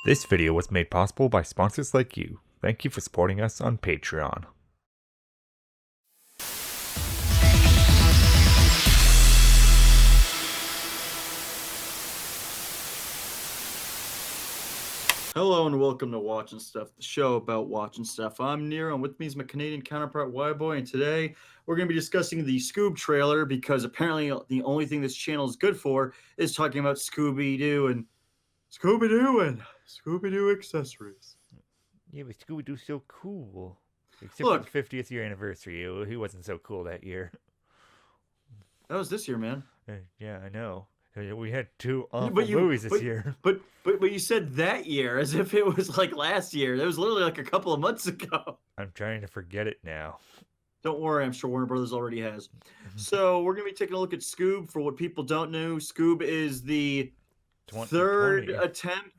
This video was made possible by sponsors like you. Thank you for supporting us on Patreon. Hello and welcome to Watchin' Stuff, the show about watching stuff. I'm NERO, and with me is my Canadian counterpart, WHYBOY, and today we're going to be discussing the Scoob trailer because apparently the only thing this channel is good for is talking about Scooby-Doo and Scooby-Doo accessories. Yeah, but Scooby-Doo's so cool. Except Look, for the 50th year anniversary, he wasn't so cool that year. that was this year, man. Yeah, I know. We had two awful But movies this year. But you said that year as if it was like last year. That was literally like a couple of months ago. I'm trying to forget it now. Don't worry, I'm sure Warner Brothers already has. So we're going to be taking a look at Scoob. For what people don't know, Scoob is the third attempt.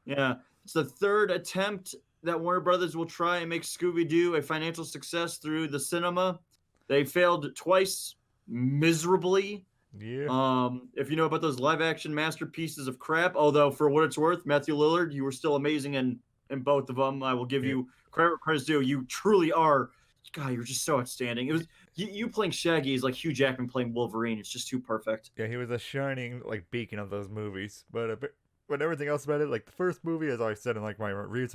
Yeah, it's the third attempt that Warner Brothers will try and make Scooby-Doo a financial success through the cinema. They failed twice miserably. Yeah. If you know about those live-action masterpieces of crap, although for what it's worth, Matthew Lillard, you were still amazing in both of them. I will give you credit's due. You truly are. God, you're just so outstanding. It was you playing Shaggy is like Hugh Jackman playing Wolverine. It's just too perfect. Yeah, he was a shining beacon of those movies. But everything else about it, like the first movie, as I said in like my reviews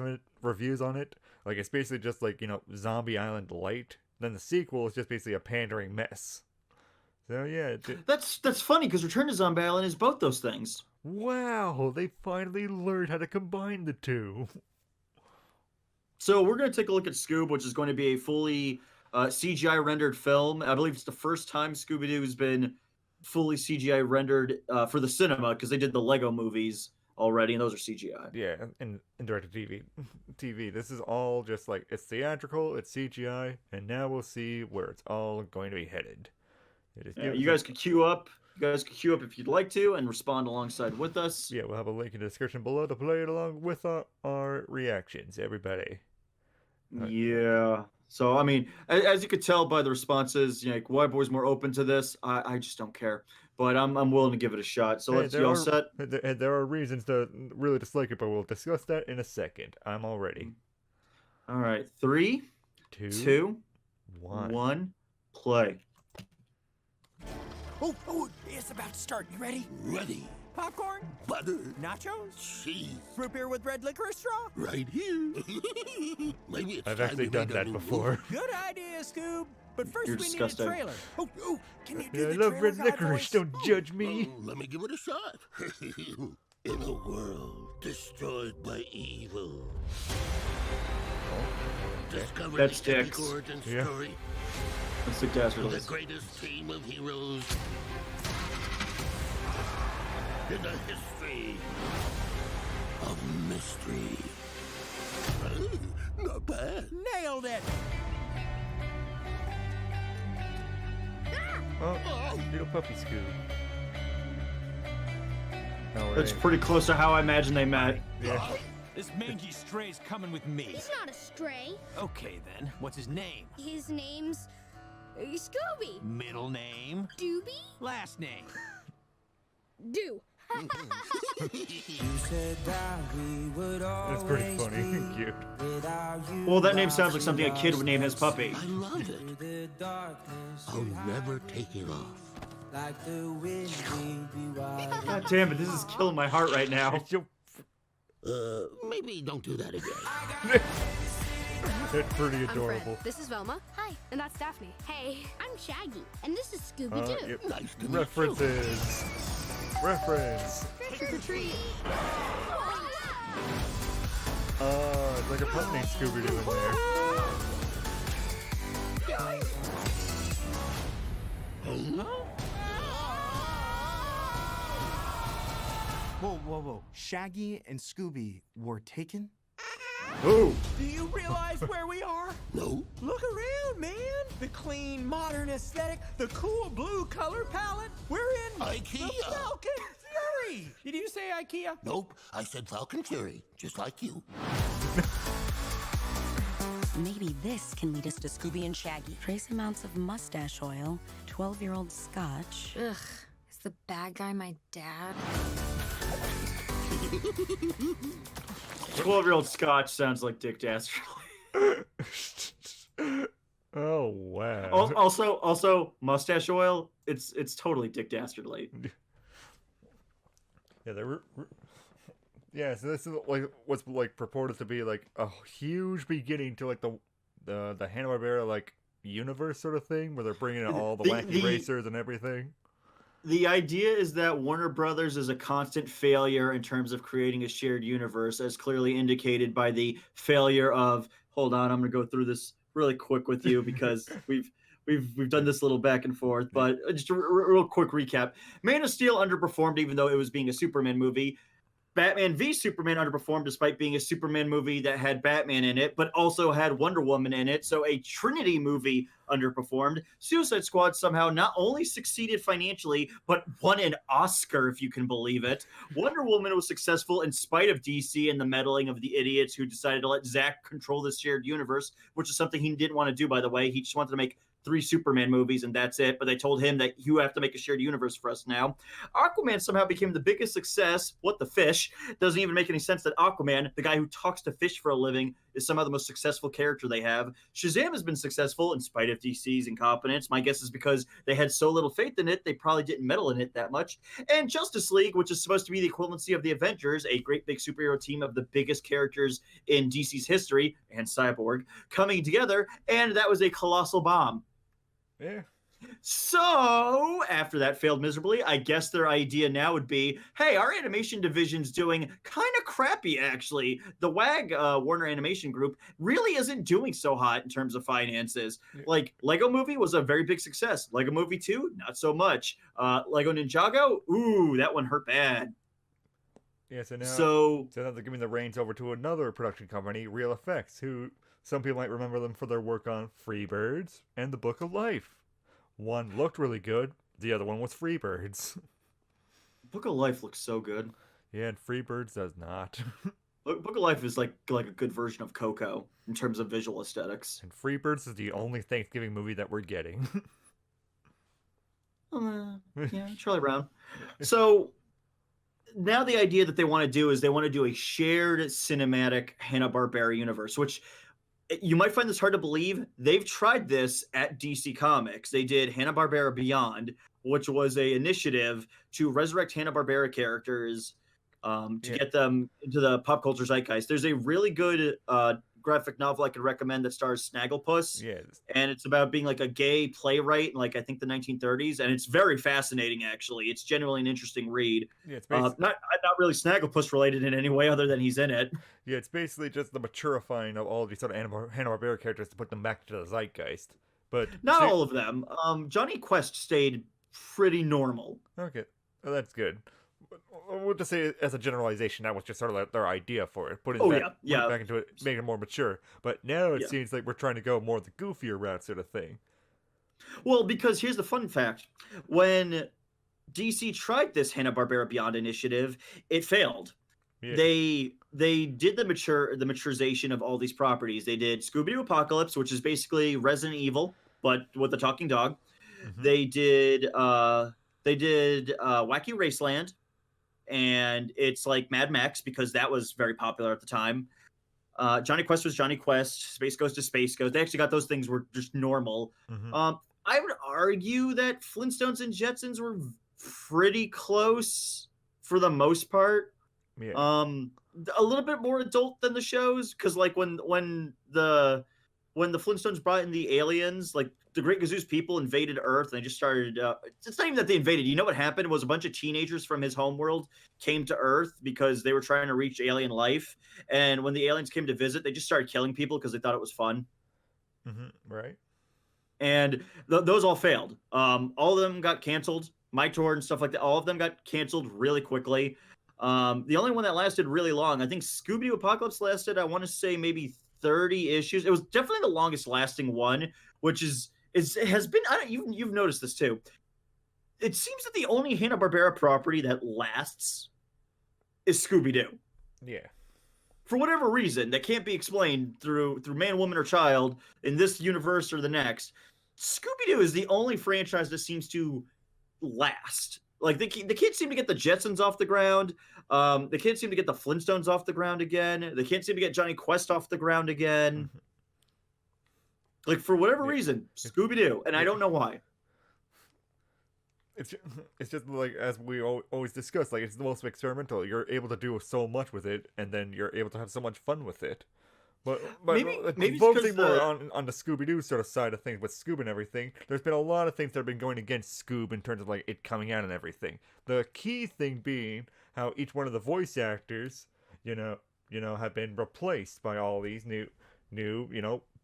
on it, like it's basically just like Zombie Island light. Then the sequel is just basically a pandering mess. So yeah, that's funny because Return to Zombie Island is both those things. Wow, they finally learned how to combine the two. So we're going to take a look at Scoob, which is going to be a fully CGI rendered film. I believe it's the first time Scooby-Doo has been fully CGI rendered for the cinema because they did the Lego movies already, and those are CGI. Yeah, and direct to TV. This is all just like it's theatrical, it's CGI, and now we'll see where it's all going to be headed. You guys could queue up. You guys could queue up if you'd like to and respond alongside with us. Yeah, we'll have a link in the description below to play it along with our reactions, everybody. Yeah. So, I mean, as you could tell by the responses, like, WHYBOY's more open to this. I just don't care. But I'm willing to give it a shot. So let's all set. There are reasons to really dislike it, but we'll discuss that in a second. I'm all ready. All right. 3, 2, 1, play. Oh, it's about to start. You ready? Ready. Popcorn? Butter. Nachos? Cheese. Root beer with red licorice straw? Right here. Maybe it's I've time actually we done make a that new before. movie. Good idea, Scoob. But first You're we disgusting. need a trailer. Oh, can you do Yeah, I the love trailer red guy licorice. voice? Don't judge me. Let me give it a shot. In a world destroyed by evil. Discover That's the epic Dix. origin Yeah. story Let's look at of the this. greatest team of heroes in the history of mystery. Not bad. Nailed it. Oh, little puppy Scoob. No That's way. pretty close to how I imagine they met. Yeah. This mangy stray's coming with me. He's not a stray. Okay, then. What's his name? His name's Scooby. Middle name? Doobie? Last name? Do. That's pretty funny. Cute. Well, that name sounds like something a kid would name his puppy. I love it. I'll never take it off. God damn it, this is killing my heart right now. It's your... Maybe don't do that again. It's pretty I'm adorable. Fred. This is Velma. Hi. And that's Daphne. Hey, I'm Shaggy, and this is Scooby-Doo. Yep. Nice to meet you. References. Reference. Trick or treat. It's like a pup named Scooby-Doo in there. Whoa. Shaggy and Scooby were taken? Ooh. Do you realize where we are? No. Look around, man. The clean, modern aesthetic, the cool blue color palette. We're in IKEA. the Falcon Fury. Did you say IKEA? Nope. I said Falcon Fury, just like you. Maybe this can lead us to Scooby and Shaggy. Trace amounts of mustache oil, 12-year-old scotch. Ugh. Is the bad guy my dad? 12-year-old Scotch sounds like Dick Dastardly. Oh wow. Also, mustache oil. It's totally Dick Dastardly. Yeah, yeah. So this is like what's like purported to be like a huge beginning to like the Hanna-Barbera like universe sort of thing, where they're bringing in all the wacky racers and everything. The idea is that Warner Brothers is a constant failure in terms of creating a shared universe, as clearly indicated by the failure of. Hold on, I'm gonna go through this really quick with you because we've done this little back and forth, but just a real quick recap. Man of Steel underperformed even though it was being a Superman movie. Batman v Superman underperformed despite being a Superman movie that had Batman in it, but also had Wonder Woman in it. So a Trinity movie underperformed. Suicide Squad somehow not only succeeded financially, but won an Oscar, if you can believe it. Wonder Woman was successful in spite of DC and the meddling of the idiots who decided to let Zack control this shared universe, which is something he didn't want to do, by the way. He just wanted to make 3 Superman movies and that's it. But they told him that you have to make a shared universe for us now. Aquaman somehow became the biggest success. What the fish? Doesn't even make any sense that Aquaman, the guy who talks to fish for a living, is somehow the most successful character they have. Shazam has been successful in spite of DC's incompetence. My guess is because they had so little faith in it, they probably didn't meddle in it that much. And Justice League, which is supposed to be the equivalency of the Avengers, a great big superhero team of the biggest characters in DC's history, and Cyborg, coming together, and that was a colossal bomb. Yeah. So, after that failed miserably, I guess their idea now would be, hey, our animation division's doing kind of crappy, actually. The WAG, Warner Animation Group, really isn't doing so hot in terms of finances. Yeah. Like, Lego Movie was a very big success. Lego Movie 2, not so much. Lego Ninjago, ooh, that one hurt bad. Yeah, so now they're giving the reins over to another production company, Real Effects, who some people might remember them for their work on Freebirds and The Book of Life. One looked really good, the other one was Freebirds. Book of Life looks so good. Yeah, and Freebirds does not. Book of Life is like a good version of Coco in terms of visual aesthetics. And Freebirds is the only Thanksgiving movie that we're getting. Yeah, Charlie Brown. So now the idea that they want to do is they want to do a shared cinematic Hanna-Barbera universe, which you might find this hard to believe. They've tried this at DC Comics. They did Hanna-Barbera Beyond, which was a initiative to resurrect Hanna-Barbera characters to get them into the pop culture zeitgeist. There's a really good graphic novel I could recommend that stars Snagglepuss. Yes. And it's about being like a gay playwright in like, I think the 1930s. And it's very fascinating, actually. It's genuinely an interesting read. Yeah, it's not really Snagglepuss related in any way other than he's in it. Yeah, it's basically just the maturifying of all these sort of Hanna-Barbera characters to put them back to the zeitgeist. But not all of them. Johnny Quest stayed pretty normal. Okay, well, that's good. We'll just say as a generalization, that was just sort of like their idea for it. Putting it back into it, making it more mature. But now it seems like we're trying to go more the goofier route sort of thing. Well, because here's the fun fact. When DC tried this Hanna-Barbera Beyond initiative, it failed. Yeah. They did the maturization of all these properties. They did Scooby-Doo Apocalypse, which is basically Resident Evil, but with a talking dog. Mm-hmm. They did Wacky Raceland, and it's like Mad Max because that was very popular at the time. Johnny Quest was Johnny Quest. Space Ghost to Space Ghost. They actually got those things were just normal. Mm-hmm. I would argue that Flintstones and Jetsons were pretty close for the most part. Yeah. A little bit more adult than the shows, because like when the Flintstones brought in the aliens, like the Great Gazoo's people invaded Earth, and they just started. It's not even that they invaded. You know what happened was a bunch of teenagers from his homeworld came to Earth because they were trying to reach alien life, and when the aliens came to visit, they just started killing people because they thought it was fun. Mm-hmm. Right. And those all failed. All of them got canceled. My Tour and stuff like that. All of them got canceled really quickly. The only one that lasted really long, I think Scooby-Doo Apocalypse lasted, I want to say maybe 30 issues. It was definitely the longest lasting one, which has been, you've noticed this too. It seems that the only Hanna-Barbera property that lasts is Scooby-Doo. Yeah. For whatever reason that can't be explained through man, woman, or child in this universe or the next, Scooby-Doo is the only franchise that seems to last. Like they can't seem to get the Jetsons off the ground. They can't seem to get the Flintstones off the ground again. They can't seem to get Johnny Quest off the ground again. Like for whatever reason, Scooby Doo, and I don't know why. It's just like, as we always discuss, like, it's the most experimental. You're able to do so much with it, and then you're able to have so much fun with it. But maybe focusing more on the Scooby-Doo sort of side of things with Scoob and everything, there's been a lot of things that have been going against Scoob in terms of, like, it coming out and everything. The key thing being how each one of the voice actors, have been replaced by all these new,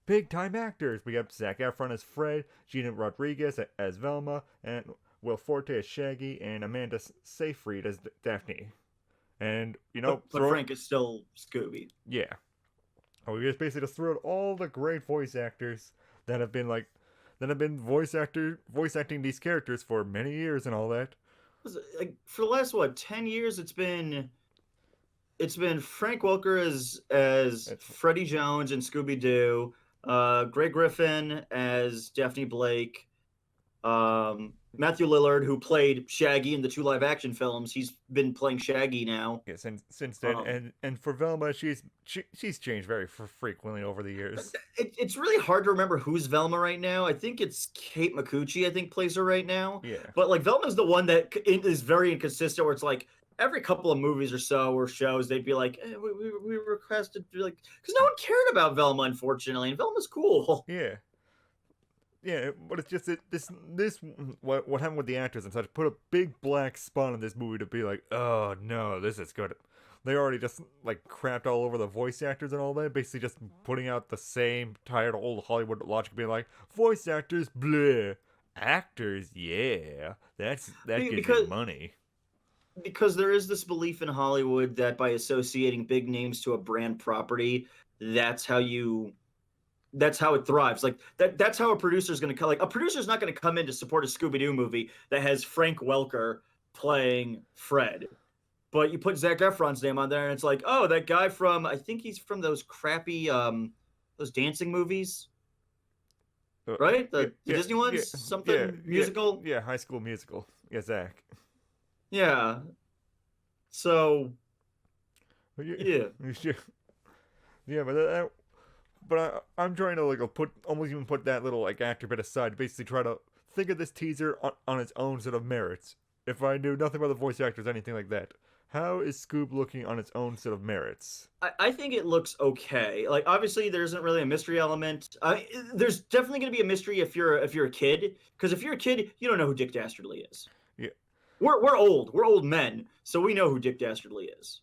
big-time actors. We have Zac Efron as Fred, Gina Rodriguez as Velma, and Will Forte as Shaggy, and Amanda Seyfried as Daphne. And, but Frank is still Scooby. Yeah. We just basically just threw out all the great voice actors that have been voice acting these characters for many years and all that. Like for the last 10 years, it's been Frank Welker as Freddie Jones and Scooby Doo, Greg Griffin as Daphne Blake, Matthew Lillard, who played Shaggy in the 2 live-action films, he's been playing Shaggy now. Yeah, since then, and for Velma, she's changed very frequently over the years. It's really hard to remember who's Velma right now. I think it's Kate Micucci, I think, plays her right now. Yeah. But like Velma's the one that is very inconsistent, where it's like every couple of movies or so or shows, they'd be like, we requested, like, because no one cared about Velma, unfortunately, and Velma's cool. Yeah. Yeah, but it's just this what happened with the actors and such put a big black spot on this movie to be like, oh no, this is good. They already just like crapped all over the voice actors and all that, basically just putting out the same tired old Hollywood logic, being like, voice actors, bleh, actors, yeah, that gives you money. Because there is this belief in Hollywood that by associating big names to a brand property, that's how it thrives. Like that's how a producer's going to come. Like a producer's not going to come in to support a Scooby-Doo movie that has Frank Welker playing Fred. But you put Zac Efron's name on there and it's like, oh, that guy from, I think he's from those crappy, those dancing movies. Right? The Disney ones? Something musical? Yeah, High School Musical. Yeah, Zach. Yeah. So, yeah. Yeah, but I'm trying to like almost even put that little like actor bit aside, basically try to think of this teaser on its own sort of merits. If I knew nothing about the voice actors, anything like that, how is Scoob looking on its own sort of merits? I think it looks okay. Like obviously there isn't really a mystery element. There's definitely going to be a mystery if you're a kid, because if you're a kid, you don't know who Dick Dastardly is. Yeah, we're old men, so we know who Dick Dastardly is.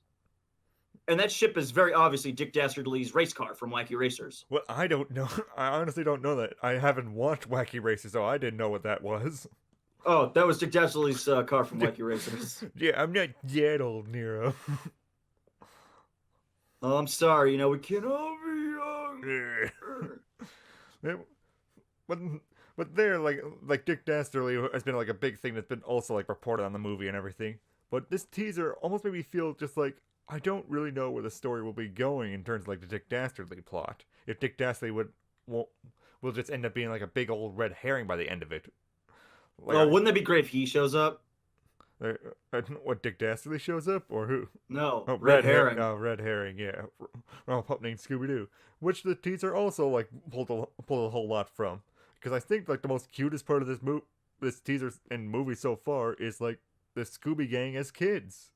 And that ship is very obviously Dick Dastardly's race car from Wacky Racers. Well, I don't know. I honestly don't know that. I haven't watched Wacky Racers, so I didn't know what that was. Oh, that was Dick Dastardly's car from Wacky Racers. Yeah, I'm not yet old, Nero. Oh, I'm sorry. We can't all be young. But there, like Dick Dastardly has been like a big thing that's been also like reported on the movie and everything. But this teaser almost made me feel just like, I don't really know where the story will be going in terms of like the Dick Dastardly plot. If Dick Dastardly will just end up being like a big old red herring by the end of it. Like, well, wouldn't that be great if he shows up? What, Dick Dastardly shows up or who? No, oh, red herring. Oh, red herring. Yeah, a pup named Scooby-Doo, which the teaser also like pulled a whole lot from. Because I think like the most cutest part of this teaser and movie so far is like the Scooby Gang as kids.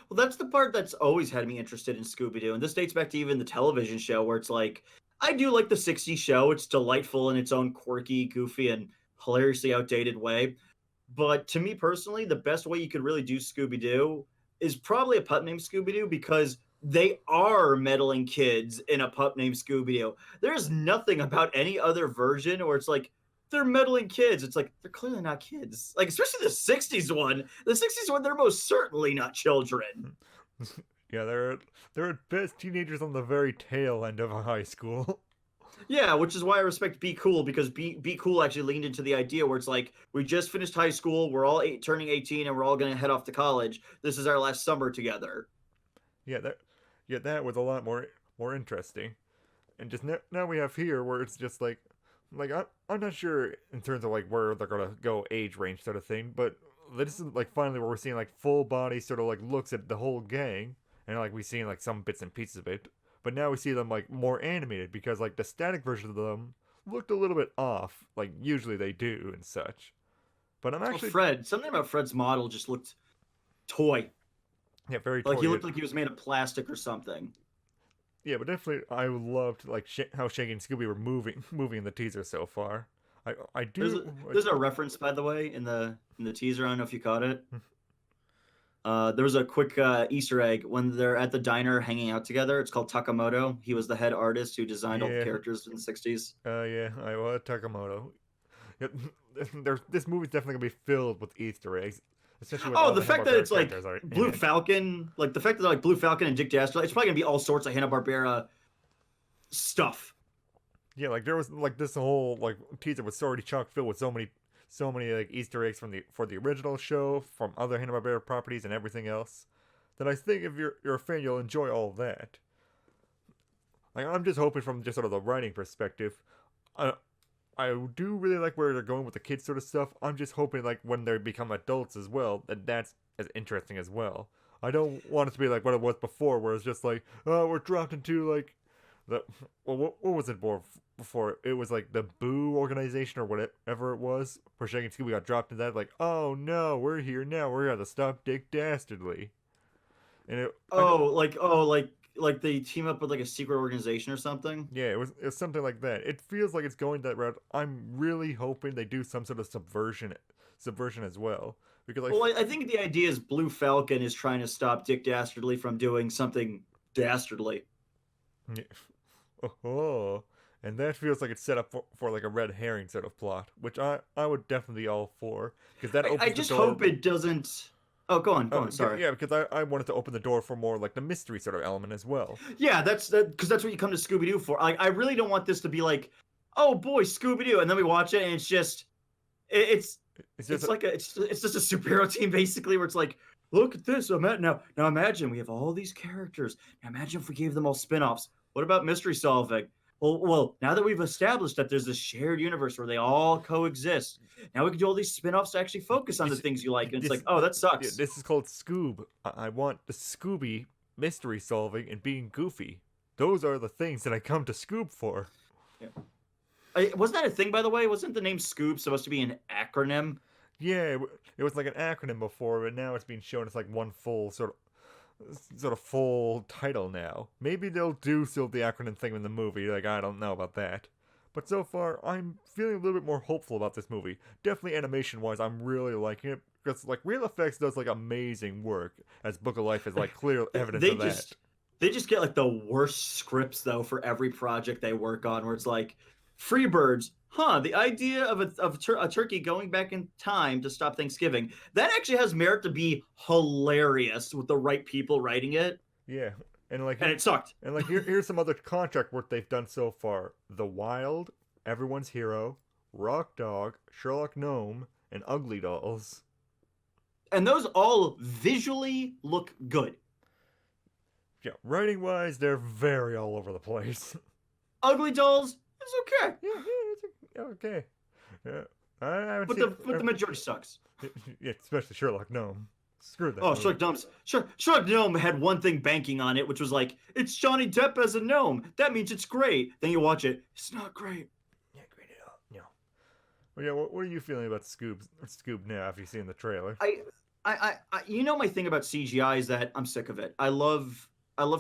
Well, that's the part that's always had me interested in Scooby-Doo. And this dates back to even the television show where it's like, I do like the 60s show. It's delightful in its own quirky, goofy, and hilariously outdated way. But to me personally, the best way you could really do Scooby-Doo is probably a pup named Scooby-Doo, because they are meddling kids in a pup named Scooby-Doo. There's nothing about any other version where it's like, they're meddling kids. It's like, they're clearly not kids. Like, especially the 60s one. The 60s one, they're most certainly not children. Yeah, they're at best teenagers on the very tail end of a high school. Yeah, which is why I respect Be Cool, because Be Cool actually leaned into the idea where it's like, we just finished high school, we're all turning 18, and we're all going to head off to college. This is our last summer together. Yeah, that was a lot more interesting. And just now we have here where it's just like I'm not sure in terms of like where they're gonna go age range sort of thing, but this is like finally where we're seeing like full body sort of like looks at the whole gang, and like we've seen like some bits and pieces of it, but now we see them like more animated because like the static version of them looked a little bit off, like usually they do and such. But I'm actually Something about Fred's model just looked toy. Yeah, very like toy. he looked like he was made of plastic or something. Yeah, but definitely I loved like how Shaggy and Scooby were moving in the teaser so far. I do. There's a reference, by the way, in the teaser. I don't know if you caught it. There was a quick Easter egg when they're at the diner hanging out together. It's called Takamoto. He was the head artist who designed all the characters in the 60s. Yeah, I was Takamoto. This movie's definitely gonna be filled with Easter eggs. The fact that it's like Blue Falcon, like the fact that like Blue Falcon and Dick Dastardly, it's probably gonna be all sorts of Hanna-Barbera stuff. Yeah, like there was like this whole like teaser was already chock filled with so many like Easter eggs for the original show, from other Hanna-Barbera properties and everything else, that I think if you're a fan, you'll enjoy all of that. Like I'm just hoping from just sort of the writing perspective, I do really like where they're going with the kids sort of stuff. I'm just hoping like when they become adults as well, that's as interesting as well. I don't want it to be like what it was before, where it's just like, oh, we're dropped into like what was it before? It was like the Boo organization or whatever it was, where Shaggy and Scooby got dropped into that. Like, oh no, we're here now. We're gonna stop Dick Dastardly. And like they team up with like a secret organization or something. Yeah, it was something like that. It feels like it's going that route. I'm really hoping they do some sort of subversion as well. Because I think the idea is Blue Falcon is trying to stop Dick Dastardly from doing something dastardly. Yeah. Oh, and that feels like it's set up for like a red herring sort of plot, which I would definitely be all for, because that opens I just the door. hope it doesn't. Oh, go on. Sorry. Yeah, because I wanted to open the door for more like the mystery sort of element as well. Yeah, because that's what you come to Scooby Doo for. I really don't want this to be like, oh boy, Scooby Doo, and then we watch it and it's just it's just a superhero team basically, where it's like, look at this. Now imagine we have all these characters. Now imagine if we gave them all spin-offs. What about mystery solving? Well, now that we've established that there's this shared universe where they all coexist, now we can do all these spin-offs to actually focus on the things you like. And it's like, oh, that sucks. Yeah, this is called Scoob. I want the Scooby mystery solving and being goofy. Those are the things that I come to Scoob for. Yeah. Wasn't that a thing, by the way? Wasn't the name Scoob supposed to be an acronym? Yeah, it was like an acronym before, but now it's being shown as like one full sort of full title now. Maybe they'll do still the acronym thing in the movie, like I don't know about that. But so far, I'm feeling a little bit more hopeful about this movie. Definitely animation-wise, I'm really liking it, because like Real Effects does like amazing work, as Book of Life is like clear evidence of that. They just get like the worst scripts though for every project they work on, where it's like, Freebirds, the idea of a turkey going back in time to stop Thanksgiving, that actually has merit to be hilarious with the right people writing it. Yeah, and it sucked. And like here's some other contract work they've done so far: The Wild, Everyone's Hero, Rock Dog, Sherlock Gnome, and Ugly Dolls. And those all visually look good. Yeah, writing wise, they're very all over the place. Ugly Dolls. It's okay. Yeah, it's okay. Yeah, but the majority sucks. Yeah, especially Sherlock Gnome. Screw that. Oh, Sherlock Gnome had one thing banking on it, which was like, it's Johnny Depp as a gnome. That means it's great. Then you watch it, it's not great. Yeah, great at all. No. Well, yeah, what are you feeling about Scoob now? After you seen the trailer? I my thing about CGI is that I'm sick of it. I love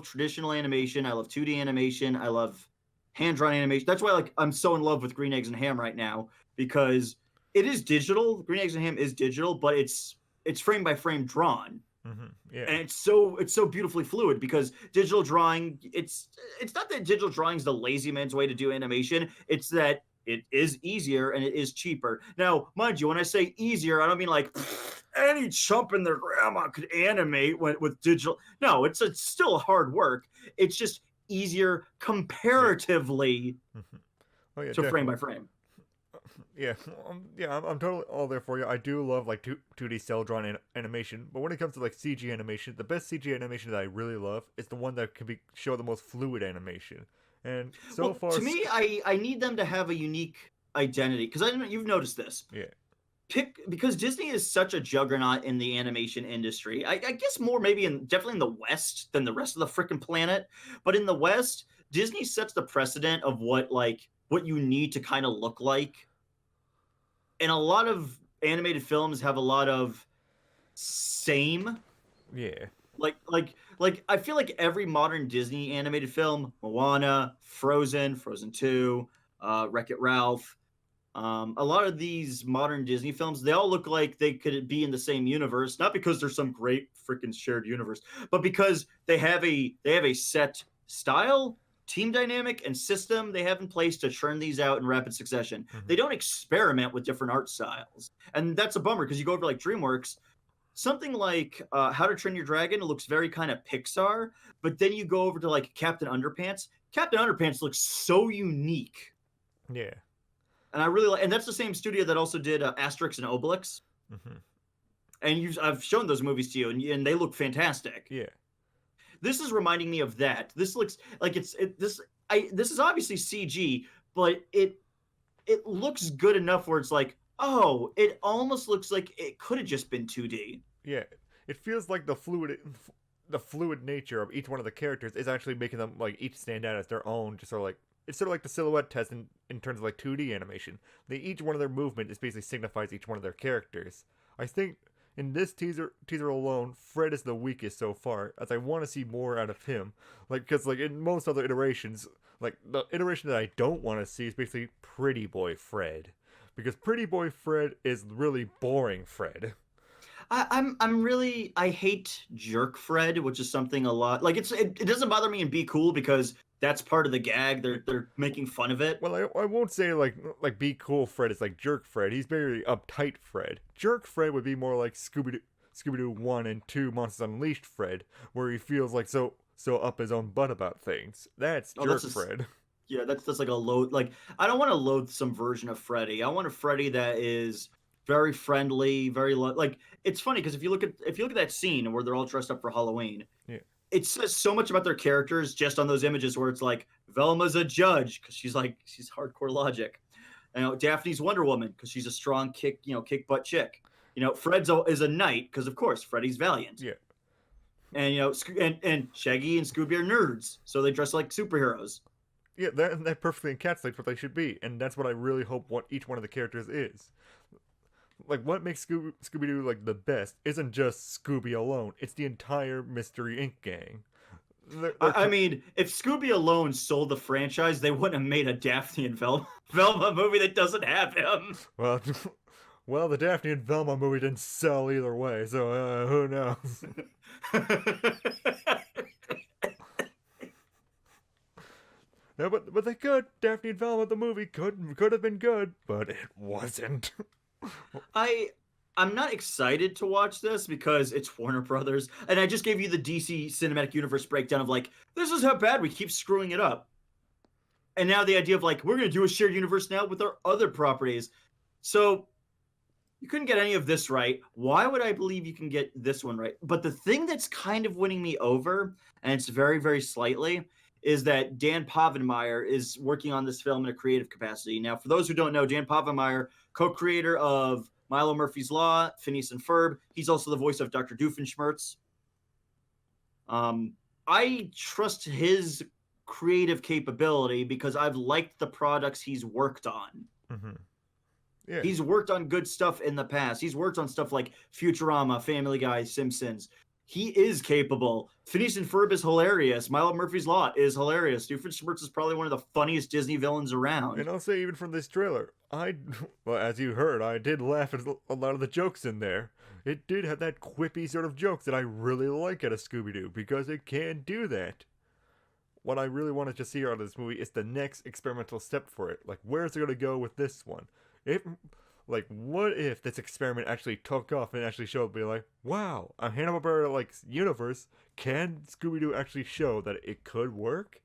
traditional animation. I love 2D animation. I love hand-drawn animation. That's why I'm so in love with Green Eggs and Ham right now, because it is digital. Green Eggs and Ham is digital, but it's frame by frame drawn. Mm-hmm. Yeah. And it's so beautifully fluid, because digital drawing, it's not that digital drawing is the lazy man's way to do animation. It's that it is easier and it is cheaper. Now, mind you, when I say easier, I don't mean like any chump in their grandma could animate with digital. No, it's still hard work. It's just easier comparatively to definitely. frame by frame. Yeah, I'm totally all there for you. I do love like 2D cell drawn animation, but when it comes to like CG animation, the best CG animation that I really love is the one that can show the most fluid animation. And far, to me, I need them to have a unique identity, because I don't know, you've noticed this. Yeah. because Disney is such a juggernaut in the animation industry. I guess more maybe definitely in the West than the rest of the freaking planet. But in the West, Disney sets the precedent of what you need to kind of look like. And a lot of animated films have a lot of same. Yeah. Like I feel like every modern Disney animated film, Moana, Frozen 2, Wreck-It Ralph, a lot of these modern Disney films, they all look like they could be in the same universe, not because there's some great freaking shared universe, but because they have a set style, team dynamic, and system they have in place to churn these out in rapid succession. Mm-hmm. They don't experiment with different art styles. And that's a bummer because you go over to like DreamWorks, something like How to Train Your Dragon looks very kind of Pixar, but then you go over to like Captain Underpants. Captain Underpants looks so unique. Yeah. And I really like, and that's the same studio that also did Asterix and Obelix. Mm-hmm. And I've shown those movies to you, and they look fantastic. Yeah. This is reminding me of that. This looks like this is obviously CG, but it looks good enough where it's like, oh, it almost looks like it could have just been 2D. Yeah. It feels like the fluid nature of each one of the characters is actually making them like each stand out as their own, just sort of like it's sort of like the silhouette test in terms of like 2D animation. Each one of their movement is basically signifies each one of their characters. I think in this teaser alone, Fred is the weakest so far, as I want to see more out of him. Because in most other iterations, like the iteration that I don't want to see is basically Pretty Boy Fred, because Pretty Boy Fred is really boring Fred. I hate Jerk Fred, which is something a lot like it doesn't bother me in Be Cool because that's part of the gag. They're making fun of it. Well, I won't say like Be Cool Fred is like Jerk Fred. He's very uptight Fred. Jerk Fred would be more like Scooby-Doo 1 and 2 Monsters Unleashed Fred, where he feels like so up his own butt about things. That's Jerk Fred. Yeah, that's like a load. Like I don't want a loathsome version of Freddy. I want a Freddy that is very friendly, very like. It's funny because if you look at that scene where they're all dressed up for Halloween, yeah, it says so much about their characters just on those images where it's like Velma's a judge because she's hardcore logic. Daphne's Wonder Woman because she's a strong kick butt chick. Fred's is a knight because of course Freddy's valiant. Yeah. And and Shaggy and Scooby are nerds, so they dress like superheroes. Yeah, that perfectly encapsulates what they should be, and that's what I really hope what each one of the characters is. Like, what makes Scooby-Doo, like, the best isn't just Scooby alone. It's the entire Mystery Inc. gang. I mean, if Scooby alone sold the franchise, they wouldn't have made a Daphne and Velma movie that doesn't have him. Well, the Daphne and Velma movie didn't sell either way, so who knows? No, but they could. Daphne and Velma, the movie, could have been good, but it wasn't. I'm not excited to watch this because it's Warner Brothers, and I just gave you the DC Cinematic Universe breakdown of like, this is how bad we keep screwing it up. And now the idea of like, we're going to do a shared universe now with our other properties. So you couldn't get any of this right. Why would I believe you can get this one right? But the thing that's kind of winning me over, and it's very, very slightly, is that Dan Povenmire is working on this film in a creative capacity. Now, for those who don't know, Dan Povenmire, co-creator of Milo Murphy's Law, Phineas and Ferb. He's also the voice of Dr. Doofenshmirtz. I trust his creative capability because I've liked the products he's worked on. Mm-hmm. Yeah. He's worked on good stuff in the past. He's worked on stuff like Futurama, Family Guy, Simpsons. He is capable. Phineas and Ferb is hilarious. Milo Murphy's Law is hilarious. Doofenshmirtz is probably one of the funniest Disney villains around. And I'll say even from this trailer, as you heard, I did laugh at a lot of the jokes in there. It did have that quippy sort of jokes that I really like out of Scooby-Doo, because it can do that. What I really wanted to see out of this movie is the next experimental step for it. Like, where's it going to go with this one? What if this experiment actually took off and actually showed me like, wow, a Hanna-Barbera universe, can Scooby-Doo actually show that it could work?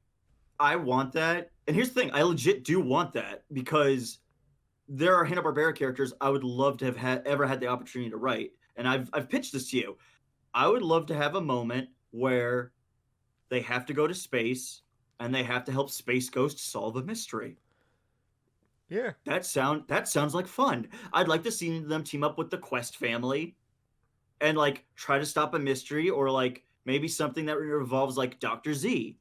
I want that. And here's the thing, I legit do want that because there are Hanna-Barbera characters I would love to have ever had the opportunity to write. And I've pitched this to you. I would love to have a moment where they have to go to space and they have to help Space Ghost solve a mystery. Yeah. That sounds like fun. I'd like to see them team up with the Quest family and like try to stop a mystery, or like maybe something that revolves like Dr. Z.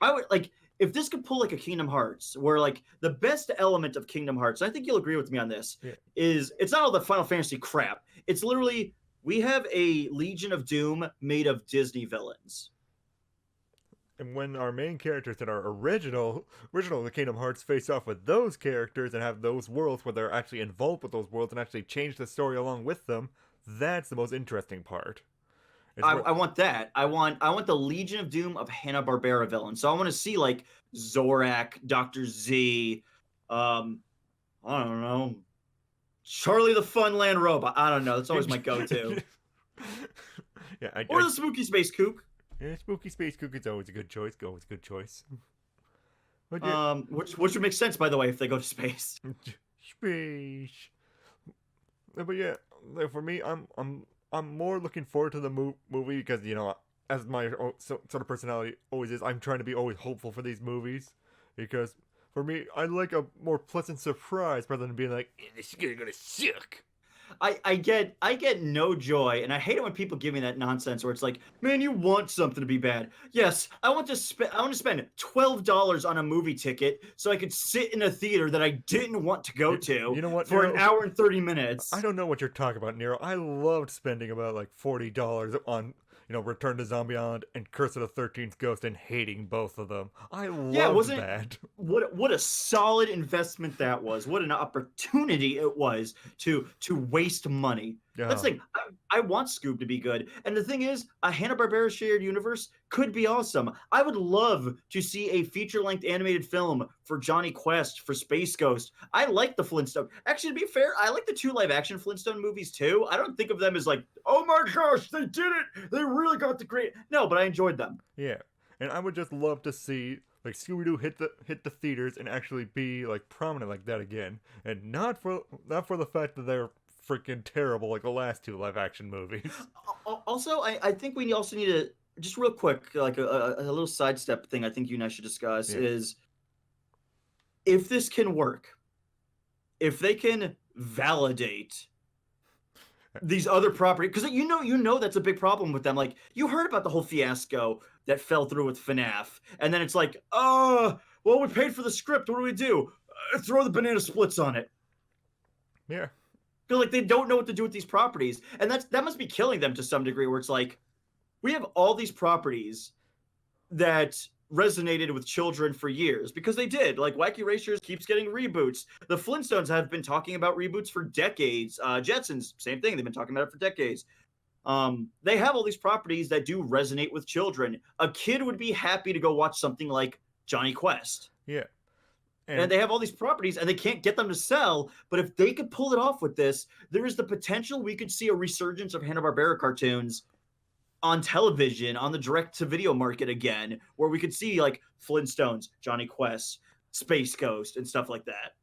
I would like if this could pull like a Kingdom Hearts, where like the best element of Kingdom Hearts, I think you'll agree with me on this, Yeah. is it's not all the Final Fantasy crap. It's literally we have a Legion of Doom made of Disney villains. And when our main characters that are original the Kingdom Hearts face off with those characters and have those worlds where they're actually involved with those worlds and actually change the story along with them, that's the most interesting part. I want that. I want the Legion of Doom of Hanna-Barbera villains. So I want to see like Zorak, Dr. Z, I don't know, Charlie the Funland Robot. I don't know. That's always my go-to. Yeah, or the Spooky Space Kook. Yeah, Spooky Space Kook is always a good choice. Always a good choice. But yeah. Which would make sense, by the way, if they go to space. Space. But yeah, for me, I'm more looking forward to the movie because, you know, as my sort of personality always is, I'm trying to be always hopeful for these movies. Because for me, I like a more pleasant surprise rather than being like, this is gonna suck. I get no joy, and I hate it when people give me that nonsense where it's like, man, you want something to be bad. Yes, I want to spend $12 on a movie ticket so I could sit in a theater that I didn't want to go to you know what, for Nero? an hour and 30 minutes. I don't know what you're talking about, Nero. I loved spending about like $40 on, you know, Return to Zombie Island and Curse of the 13th Ghost and hating both of them. I loved that. What a solid investment that was. What an opportunity it was to waste money. Yeah. That's the thing. I want Scoob to be good. And the thing is, a Hanna-Barbera shared universe could be awesome. I would love to see a feature-length animated film for Johnny Quest, for Space Ghost. I like the Flintstone. Actually, to be fair, I like the 2 live-action Flintstone movies too. I don't think of them as like, oh my gosh, they did it. They really got the great. No, but I enjoyed them. Yeah. And I would just love to see like Scooby-Doo hit the theaters and actually be like prominent like that again. And not for the fact that they're freaking terrible like the last 2 live-action movies. Also, I think we also need to, just real quick, like a little sidestep thing I think you and I should discuss is if this can work, if they can validate these other properties, because you know that's a big problem with them. Like, you heard about the whole fiasco that fell through with FNAF, and then it's like, well, we paid for the script. What do we do? Throw the banana splits on it. Yeah. Feel like they don't know what to do with these properties, and that must be killing them to some degree, where it's like, we have all these properties that resonated with children for years, because they did. Like, Wacky Racers keeps getting reboots. The Flintstones have been talking about reboots for decades. Jetsons, same thing. They've been talking about it for decades. They have all these properties that do resonate with children. A kid would be happy to go watch something like Johnny Quest. Yeah. And they have all these properties, and they can't get them to sell. But if they could pull it off with this, there is the potential we could see a resurgence of Hanna-Barbera cartoons on television, on the direct-to-video market again, where we could see, like, Flintstones, Johnny Quest, Space Ghost, and stuff like that.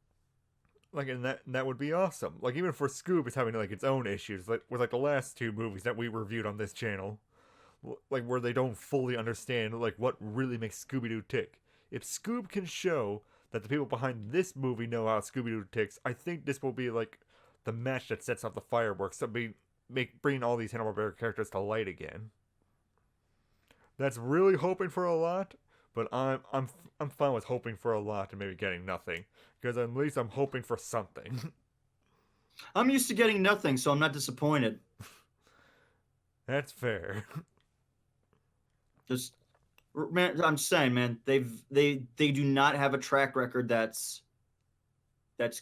Like, and that would be awesome. Like, even for Scoob, it's having, like, its own issues. Like, with, like, the last 2 movies that we reviewed on this channel. Like, where they don't fully understand, like, what really makes Scooby-Doo tick. If Scoob can show that the people behind this movie know how Scooby-Doo ticks, I think this will be, like, the match that sets off the fireworks. That bringing all these Hanna-Barbera characters to light again. That's really hoping for a lot, but I'm fine with hoping for a lot and maybe getting nothing, because at least I'm hoping for something. I'm used to getting nothing, so I'm not disappointed. That's fair. Just, man, I'm saying, man, they do not have a track record that's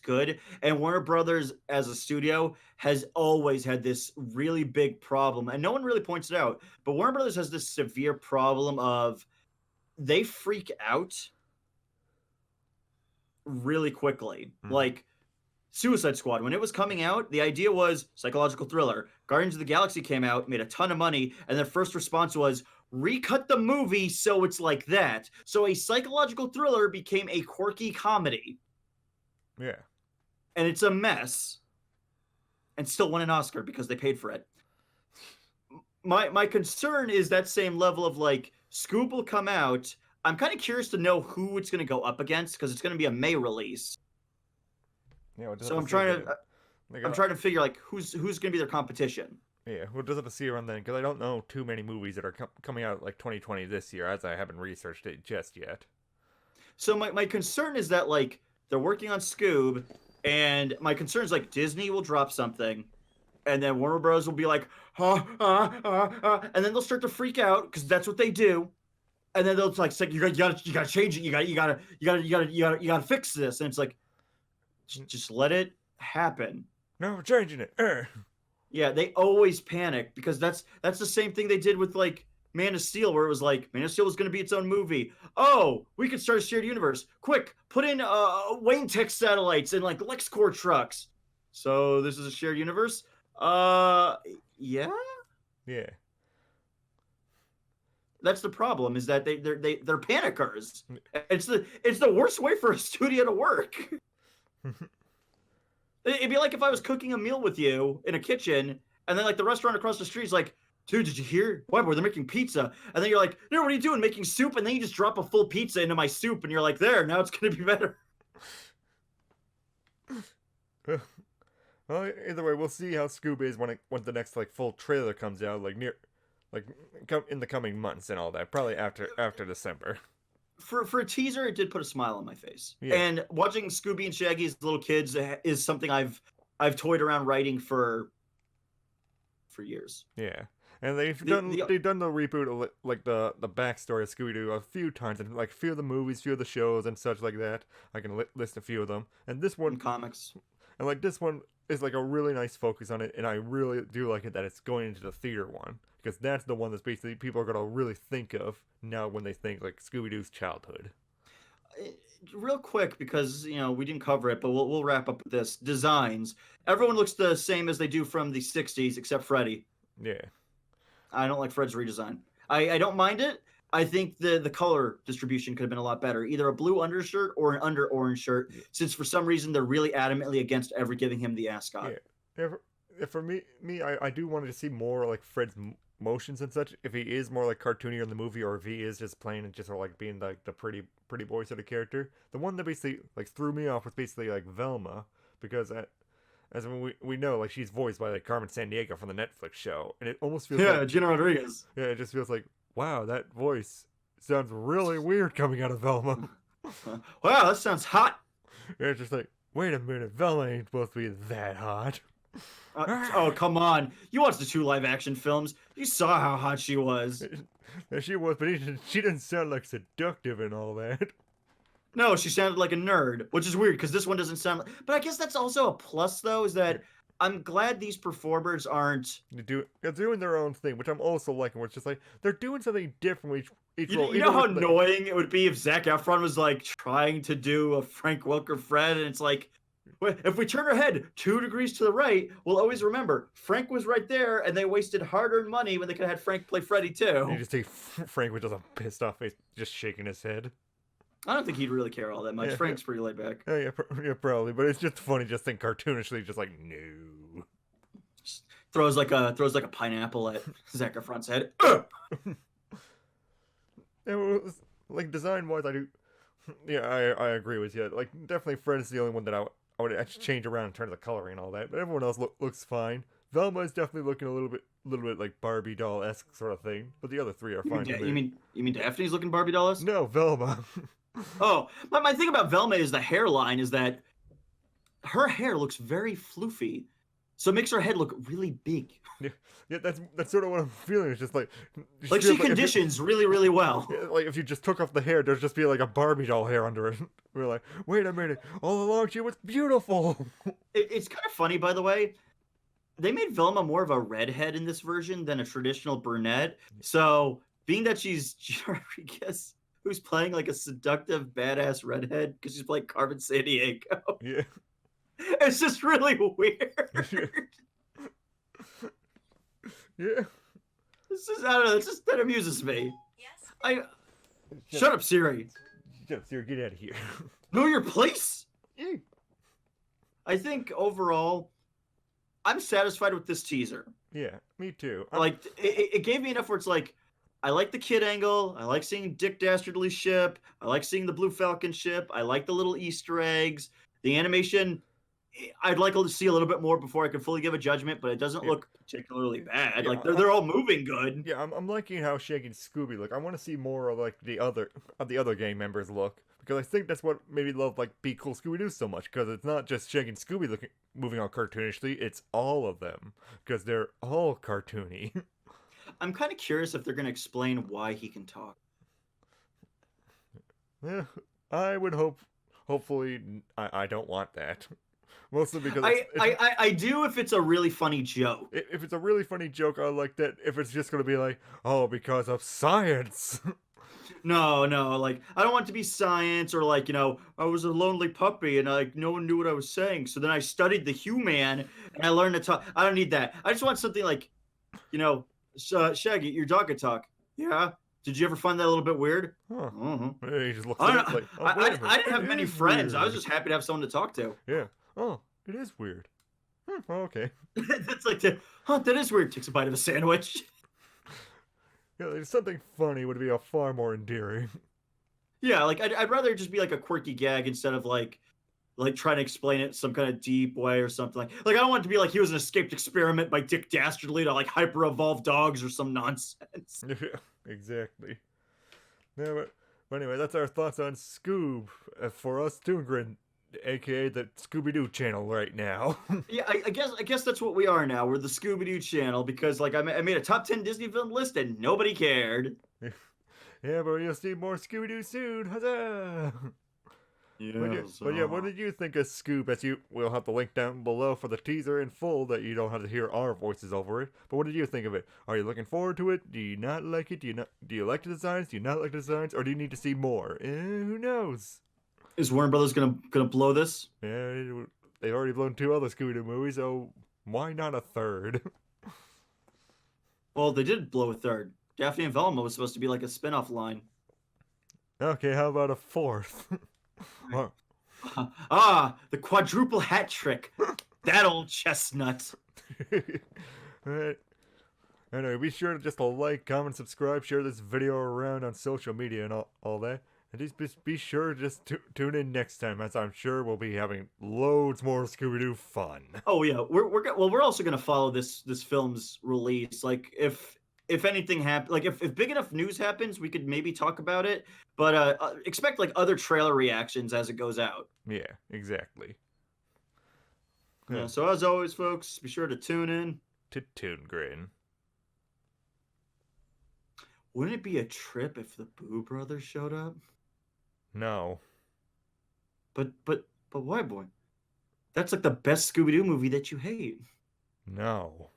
good. And Warner Brothers as a studio has always had this really big problem, and no one really points it out, but Warner Brothers has this severe problem of they freak out really quickly. Like Suicide Squad, when it was coming out, the idea was psychological thriller. Guardians of the Galaxy came out, made a ton of money, and their first response was, recut the movie so it's like that. So a psychological thriller became a quirky comedy. Yeah. And it's a mess. And still won an Oscar because they paid for it. My concern is that same level of, like, Scoob will come out. I'm kind of curious to know who it's going to go up against, because it's going to be a May release. Yeah, well, So I'm trying to figure like who's gonna be their competition. Yeah, we'll just have to see around then, because I don't know too many movies that are coming out like 2020 this year, as I haven't researched it just yet. So my concern is that like they're working on Scoob, and my concern is like Disney will drop something, and then Warner Bros will be like, and then they'll start to freak out because that's what they do, and then they'll like say you gotta change it, you gotta fix this, and it's like just let it happen. No, we're changing it. Yeah, they always panic because that's the same thing they did with like Man of Steel, where it was like Man of Steel was going to be its own movie. Oh, we could start a shared universe. Quick, put in Wayne Tech satellites and like LexCorp trucks. So this is a shared universe. Yeah. Yeah. That's the problem. Is that they're panickers. It's the worst way for a studio to work. It'd be like if I was cooking a meal with you in a kitchen, and then like the restaurant across the street is like, dude, did you hear? Why, boy, they're making pizza. And then you're like, no, what are you doing? Making soup? And then you just drop a full pizza into my soup, and you're like, there, now it's going to be better. Well, either way, we'll see how Scoob is when the next like full trailer comes out, in the coming months and all that. Probably after December. For a teaser, it did put a smile on my face. Yeah. And watching Scooby and Shaggy as little kids is something I've toyed around writing for years. Yeah. And they've done the reboot of like the backstory of Scooby-Doo a few times, and like a few of the movies, few of the shows, and such like that. I can list a few of them. And this one, comics, and like this one is like a really nice focus on it, and I really do like it that it's going into the theater one, because that's the one that's basically people are gonna really think of now when they think like Scooby-Doo's childhood. Real quick, because we didn't cover it, but we'll wrap up with this. Designs. Everyone looks the same as they do from the 60s, except Freddy. Yeah. I don't like Fred's redesign. I don't mind it. I think the color distribution could have been a lot better. Either a blue undershirt or an under orange shirt, since for some reason they're really adamantly against ever giving him the ascot. Yeah. For me, I do want to see more like Fred's motions and such. If he is more like cartoony in the movie, or if he is just playing and just like being like the pretty boy sort of character. The one that basically like threw me off was basically like Velma, because as we know, like she's voiced by like Carmen Sandiego from the Netflix show, and it almost feels like Gina Rodriguez. Yeah, it just feels like, wow, that voice sounds really weird coming out of Velma. Wow, that sounds hot. Yeah, it's just like, wait a minute, Velma ain't supposed to be that hot. Oh, come on. You watched the 2 live-action films. You saw how hot she was. Yeah, she was, but she didn't sound like seductive and all that. No, she sounded like a nerd, which is weird because this one doesn't sound like... But I guess that's also a plus, though, is that I'm glad these performers aren't... They're doing their own thing, which I'm also liking, where it's just like, they're doing something different each role. You know how annoying it would be if Zac Efron was, like, trying to do a Frank Welker Fred, and it's like, if we turn our head 2 degrees to the right, we'll always remember Frank was right there, and they wasted hard-earned money when they could have had Frank play Freddy, too. You just take Frank with just a pissed-off face, just shaking his head. I don't think he'd really care all that much. Yeah. Frank's pretty laid back. Yeah, probably. But it's just funny, just think cartoonishly, just like, no. Just throws like a pineapple at Zac Efron's head. Like design-wise, I do. Yeah, I agree with you. Like, definitely Fred is the only one that I would actually change around in terms of coloring and all that. But everyone else looks fine. Velma is definitely looking a little bit like Barbie doll-esque sort of thing. But the other three are fine. You mean Daphne's looking Barbie doll-esque? No, Velma. Oh, my thing about Velma is the hairline is that her hair looks very floofy, so it makes her head look really big. Yeah, that's sort of what I'm feeling. It's just like she conditions really, really well. Like if you just took off the hair, there'd just be like a Barbie doll hair under it. We're like, wait a minute, all along she was beautiful. It's kind of funny, by the way. They made Velma more of a redhead in this version than a traditional brunette. So being that she's Gina Rodriguez, who's playing like a seductive, badass redhead because she's playing Carmen Sandiego. Yeah. It's just really weird. Yeah. I don't know. That amuses me. Yes. Shut up, Siri. Shut up, Siri. Get out of here. Know your place. Yeah. I think overall, I'm satisfied with this teaser. Yeah, me too. Like, it gave me enough where it's like, I like the kid angle. I like seeing Dick Dastardly's ship. I like seeing the Blue Falcon ship. I like the little Easter eggs. The animation I'd like to see a little bit more before I can fully give a judgment, but it doesn't look particularly bad. Like they're all moving good. Yeah, I'm liking how Shaggy and Scooby look. I want to see more of like the other gang members look, because I think that's what made me love like Be Cool Scooby Doo so much, because it's not just Shaggy and Scooby moving all cartoonishly, it's all of them, because they're all cartoony. I'm kind of curious if they're going to explain why he can talk. Yeah, I would hopefully I don't want that. Mostly because I do if it's a really funny joke. If it's a really funny joke, I like that. If it's just gonna be like, oh, because of science. No, like I don't want it to be science or like, I was a lonely puppy and like no one knew what I was saying. So then I studied the human and I learned to talk. I don't need that. I just want something like, Shaggy, your dog could talk. Yeah. Did you ever find that a little bit weird? Huh. Mm-hmm. He just looks I, at it like, oh, I didn't have many friends. Weird. I was just happy to have someone to talk to. Yeah. Oh, it is weird. Oh, okay. That's like, that is weird. Takes a bite of a sandwich. Yeah, there's something funny would be a far more endearing. Yeah, like I'd rather it just be like a quirky gag instead of like trying to explain it some kind of deep way or something. Like I don't want it to be like he was an escaped experiment by Dick Dastardly to like hyper evolve dogs or some nonsense. Yeah, exactly. Yeah, but anyway, that's our thoughts on Scoob. For us, ToonGrin, aka the Scooby-Doo channel right now. Yeah, I guess that's what we are now. We're the Scooby-Doo channel because like I made a top 10 Disney film list and nobody cared. Yeah, but you'll see more Scooby-Doo soon. Huzzah! But yeah, what did you think of Scoob? We'll have the link down below for the teaser in full that you don't have to hear our voices over it. But what did you think of it? Are you looking forward to it? Do you not like it? Do you like the designs? Do you not like the designs? Or do you need to see more? Who knows? Is Warner Brothers gonna blow this? Yeah, they've already blown 2 other Scooby-Doo movies, so why not a third? Well, they did blow a third. Daphne and Velma was supposed to be like a spin-off line. Okay, how about a 4th? The quadruple hat trick. That old chestnut. Alright. Anyway, be sure to just like, comment, subscribe, share this video around on social media and all that. And just be sure to just tune in next time, as I'm sure we'll be having loads more Scooby-Doo fun. Oh yeah, we're also gonna follow this film's release. Like if anything happens, like if big enough news happens, we could maybe talk about it. But expect like other trailer reactions as it goes out. Yeah, exactly. Yeah. So as always, folks, be sure to tune in to ToonGrin. Wouldn't it be a trip if the Boo Brothers showed up? No. But why, boy? That's like the best Scooby-Doo movie that you hate. No.